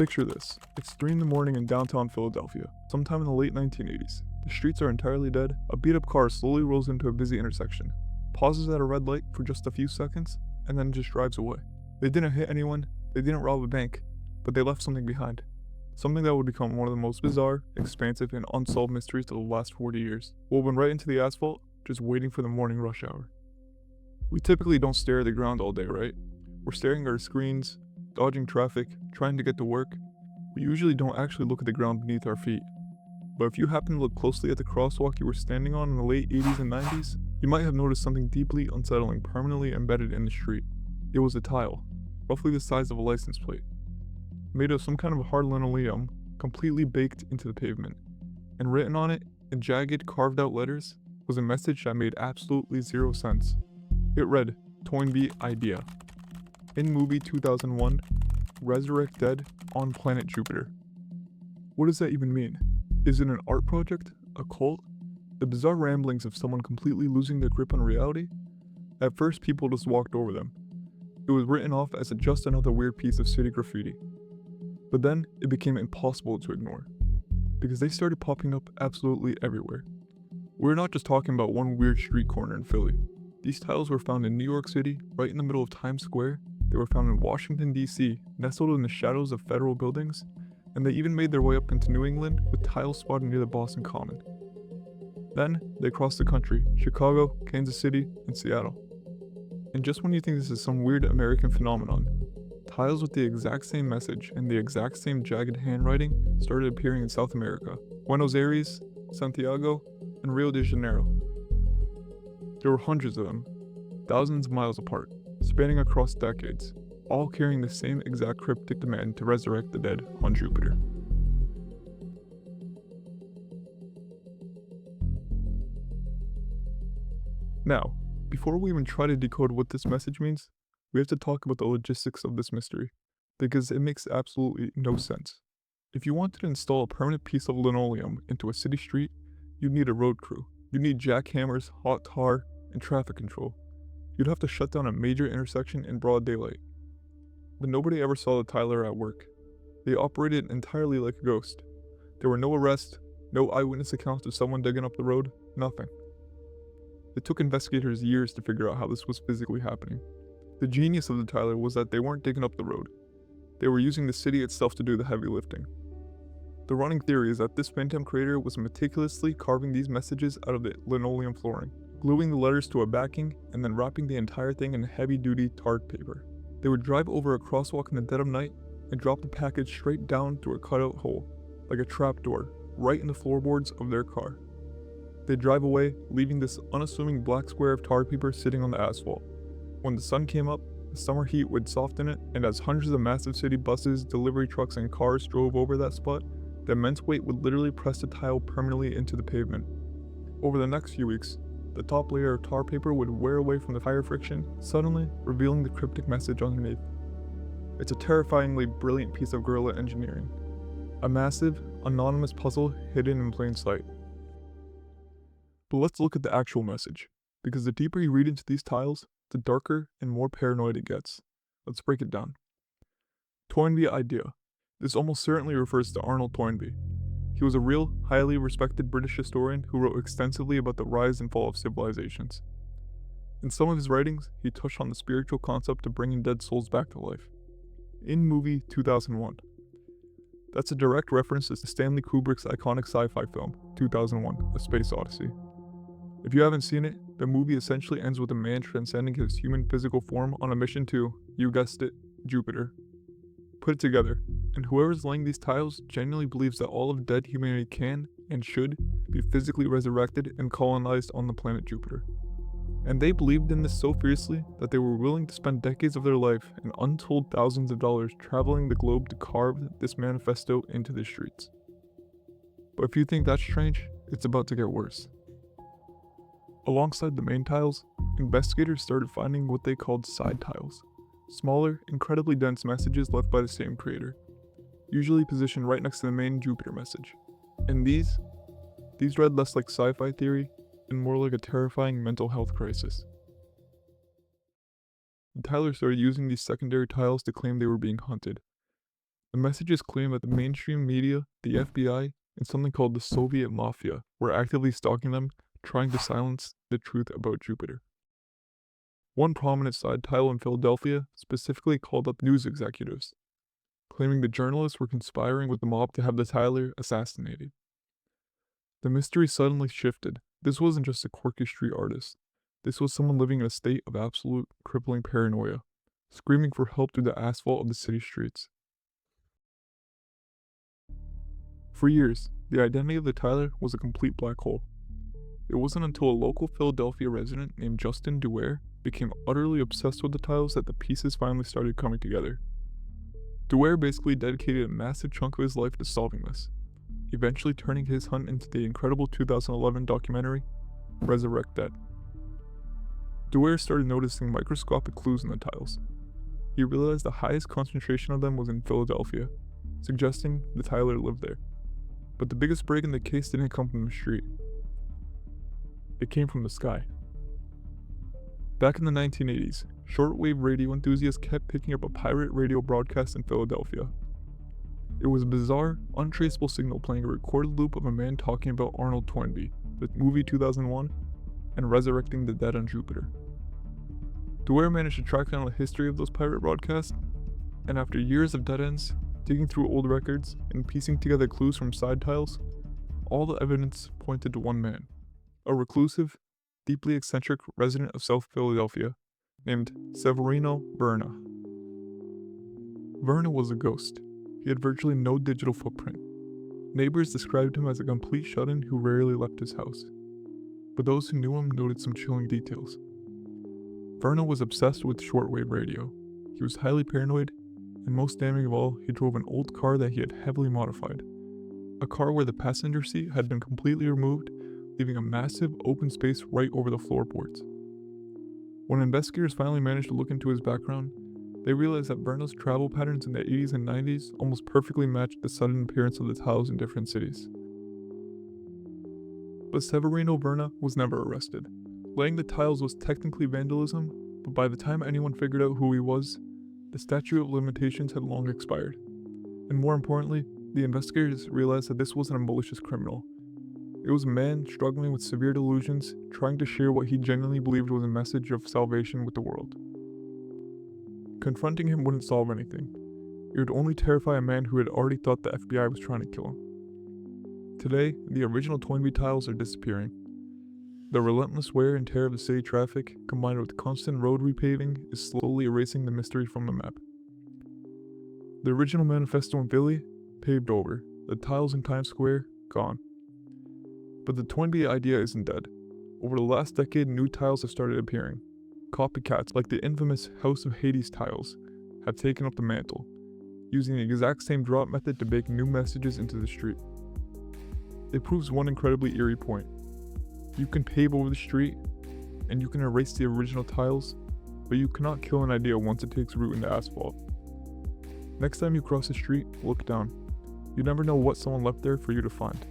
Picture this. It's 3 in the morning in downtown Philadelphia, sometime in the late 1980s. The streets are entirely dead. A beat-up car slowly rolls into a busy intersection, pauses at a red light for just a few seconds, and then just drives away. They didn't hit anyone, they didn't rob a bank, but they left something behind. Something that would become one of the most bizarre, expansive, and unsolved mysteries of the last 40 years. Woven right into the asphalt, just waiting for the morning rush hour. We typically don't stare at the ground all day, right? We're staring at our screens, dodging traffic, trying to get to work. We usually don't actually look at the ground beneath our feet. But if you happen to look closely at the crosswalk you were standing on in the late 80s and 90s, you might have noticed something deeply unsettling permanently embedded in the street. It was a tile, roughly the size of a license plate, made of some kind of hard linoleum, completely baked into the pavement. And written on it, in jagged, carved out letters, was a message that made absolutely zero sense. It read, Toynbee idea. In movie 2001, Resurrect Dead on planet Jupiter. What does that even mean? Is it an art project? A cult? The bizarre ramblings of someone completely losing their grip on reality? At first, people just walked over them. It was written off as just another weird piece of city graffiti. But then, it became impossible to ignore, because they started popping up absolutely everywhere. We're not just talking about one weird street corner in Philly. These tiles were found in New York City, right in the middle of Times Square. They were found in Washington, D.C., nestled in the shadows of federal buildings, and they even made their way up into New England with tiles spotted near the Boston Common. Then, they crossed the country, Chicago, Kansas City, and Seattle. And just when you think this is some weird American phenomenon, tiles with the exact same message and the exact same jagged handwriting started appearing in South America, Buenos Aires, Santiago, and Rio de Janeiro. There were hundreds of them, thousands of miles apart, spanning across decades, all carrying the same exact cryptic demand to resurrect the dead on Jupiter. Now, before we even try to decode what this message means, we have to talk about the logistics of this mystery, because it makes absolutely no sense. If you wanted to install a permanent piece of linoleum into a city street, you'd need a road crew. You'd need jackhammers, hot tar, and traffic control. You'd have to shut down a major intersection in broad daylight. But nobody ever saw the tiler at work. They operated entirely like a ghost. There were no arrests, no eyewitness accounts of someone digging up the road, nothing. It took investigators years to figure out how this was physically happening. The genius of the tiler was that they weren't digging up the road. They were using the city itself to do the heavy lifting. The running theory is that this phantom creator was meticulously carving these messages out of the linoleum flooring, gluing the letters to a backing, and then wrapping the entire thing in heavy-duty tarred paper. They would drive over a crosswalk in the dead of night and drop the package straight down through a cutout hole, like a trapdoor, right in the floorboards of their car. They'd drive away, leaving this unassuming black square of tar paper sitting on the asphalt. When the sun came up, the summer heat would soften it, and as hundreds of massive city buses, delivery trucks, and cars drove over that spot, the immense weight would literally press the tile permanently into the pavement. Over the next few weeks, the top layer of tar paper would wear away from the tire friction, suddenly revealing the cryptic message underneath. It's a terrifyingly brilliant piece of guerrilla engineering. A massive, anonymous puzzle hidden in plain sight. But let's look at the actual message, because the deeper you read into these tiles, the darker and more paranoid it gets. Let's break it down. Toynbee idea. This almost certainly refers to Arnold Toynbee. He was a real, highly respected British historian who wrote extensively about the rise and fall of civilizations. In some of his writings, he touched on the spiritual concept of bringing dead souls back to life. In movie 2001. That's a direct reference to Stanley Kubrick's iconic sci-fi film, 2001, A Space Odyssey. If you haven't seen it, the movie essentially ends with a man transcending his human physical form on a mission to, you guessed it, Jupiter. Put it together, and whoever's laying these tiles genuinely believes that all of dead humanity can, and should, be physically resurrected and colonized on the planet Jupiter. And they believed in this so fiercely that they were willing to spend decades of their life and untold thousands of dollars traveling the globe to carve this manifesto into the streets. But if you think that's strange, it's about to get worse. Alongside the main tiles, investigators started finding what they called side tiles. Smaller, incredibly dense messages left by the same creator, usually positioned right next to the main Jupiter message. And these read less like sci-fi theory and more like a terrifying mental health crisis. The tilers started using these secondary tiles to claim they were being hunted. The messages claim that the mainstream media, the FBI, and something called the Soviet Mafia were actively stalking them, trying to silence the truth about Jupiter. One prominent side tile in Philadelphia specifically called up news executives, claiming the journalists were conspiring with the mob to have the tiler assassinated. The mystery suddenly shifted. This wasn't just a quirky street artist. This was someone living in a state of absolute crippling paranoia, screaming for help through the asphalt of the city streets. For years, the identity of the tiler was a complete black hole. It wasn't until a local Philadelphia resident named Justin Dewar became utterly obsessed with the tiles that the pieces finally started coming together. Dewar basically dedicated a massive chunk of his life to solving this, eventually turning his hunt into the incredible 2011 documentary, Resurrecting. Dewar started noticing microscopic clues in the tiles. He realized the highest concentration of them was in Philadelphia, suggesting the tiler lived there. But the biggest break in the case didn't come from the street. It came from the sky. Back in the 1980s, shortwave radio enthusiasts kept picking up a pirate radio broadcast in Philadelphia. It was a bizarre, untraceable signal playing a recorded loop of a man talking about Arnold Toynbee, the movie 2001, and resurrecting the dead on Jupiter. Dewar managed to track down the history of those pirate broadcasts, and after years of dead ends, digging through old records, and piecing together clues from side tiles, all the evidence pointed to one man, a reclusive, deeply eccentric resident of South Philadelphia named Severino Berna. Berna was a ghost. He had virtually no digital footprint. Neighbors described him as a complete shut-in who rarely left his house. But those who knew him noted some chilling details. Berna was obsessed with shortwave radio. He was highly paranoid, and most damning of all, he drove an old car that he had heavily modified. A car where the passenger seat had been completely removed, leaving a massive open space right over the floorboards. When investigators finally managed to look into his background, they realized that Berna's travel patterns in the 80s and 90s almost perfectly matched the sudden appearance of the tiles in different cities. But Severino Berna was never arrested. Laying the tiles was technically vandalism, but by the time anyone figured out who he was, the statute of limitations had long expired. And more importantly, the investigators realized that this wasn't a malicious criminal. It was a man struggling with severe delusions, trying to share what he genuinely believed was a message of salvation with the world. Confronting him wouldn't solve anything. It would only terrify a man who had already thought the FBI was trying to kill him. Today, the original Toynbee tiles are disappearing. The relentless wear and tear of the city traffic, combined with constant road repaving, is slowly erasing the mystery from the map. The original manifesto in Philly, paved over. The tiles in Times Square, gone. But the Toynbee idea isn't dead. Over the last decade, new tiles have started appearing. Copycats, like the infamous House of Hades tiles, have taken up the mantle, using the exact same drop method to bake new messages into the street. It proves one incredibly eerie point. You can pave over the street, and you can erase the original tiles, but you cannot kill an idea once it takes root into asphalt. Next time you cross the street, look down. You never know what someone left there for you to find.